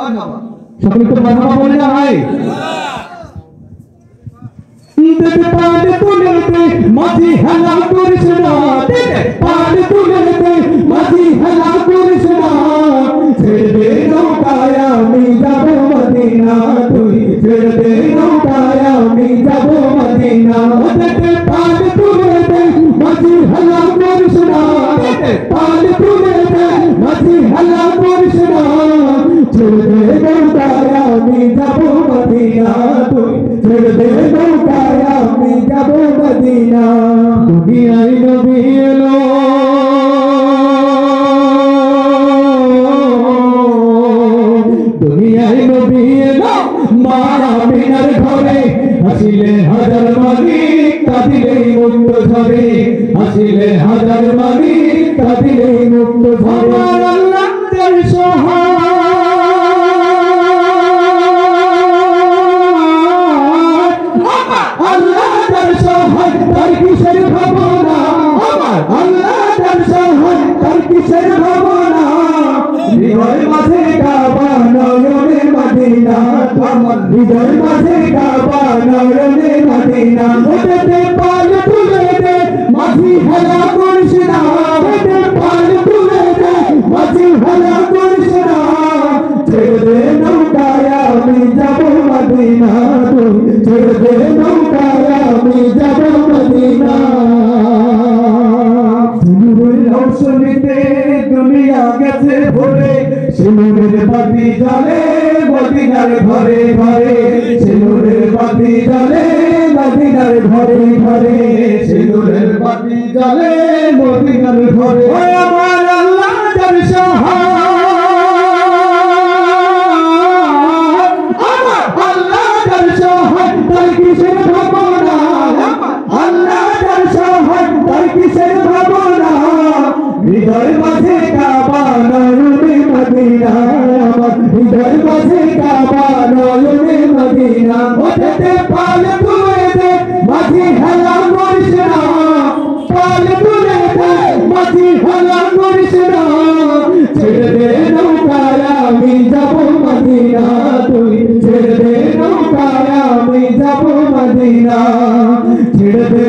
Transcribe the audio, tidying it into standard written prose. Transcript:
সকলে তো মারহাবা বলে না ভাই। পান তুলেতে মাঝি হেলা করিস না, পান তুলেতে মাঝি হেলা করিস না, ছেড়ে দে নৌকায় আমি যাব মদিনা, তুই ছেড়ে দে নৌকায় আমি যাব মদিনা। পান তুলেতে মাঝি হেলা করিস না, পান তুলেতে মাঝি হেলা করিস না, ছেড়ে দে নৌকায় আমি যাব মদিনা, তুই ছেড়ে দে নৌকায় আমি যাব মদিনা। দুনিয়ায় নবী এলো, দুনিয়ায় নবী এলো মা আমিনার ঘরে, হাসিলে হাজার মালিক কাঁদিলে মুক্ত ঝরে, হাসিলে হাজার মালিক কাঁদিলে মুক্ত ঝরে। আল্লাহ তার সহায়, আল্লাহ তার সহায় তার কিসের ভাবনা, আল্লাহ তার সহায় তার কিসের ভাবনা, হৃদয় মাঝে কাবা নয়নে মদিনা, আমার হৃদয় মাঝে কাবা নয়নে মদিনা। ওটাতে পাল তুলে দে মাঝি হেলা করিস না, ওটাতে পাল তুলে দে মাঝি হেলা করিস না, ছেড়ে দে নৌকায় আমি যাব মদিনা, তুই ছেড়ে দে নৌকায় আমি যাব মদিনা। সিঁদুরের রৌশনীতে দুনিয়া গেছে ভরে, সিঁদুরের বাতি জ্বলে মদিনার ঘরে ঘরে, সিঁদুরের বাতি জ্বলে মদিনার ঘরে ঘরে, সিঁদুরের বাতি জ্বলে মদিনার ঘরে। আমার আল্লাহ যার সহায়, আমার আল্লাহ যার সহায় তার কিসের ভাবনা, আল্লাহ যার সহায় তার কিসের ভাবনা, হৃদয় মাঝে কাবা নয়নে মদিনা, আমার হৃদয় মাঝে কাবা নয়নে মদিনা। ওটাতে পাল তুলে দে মাঝি হেলা করিস না, পাল তুলে দে মাঝি হেলা করিস না, ছেড়ে দে নৌকায় আমি যাব মদিনা, তুই ছেড়ে দে নৌকায় আমি যাব মদিনা, ছেড়ে দে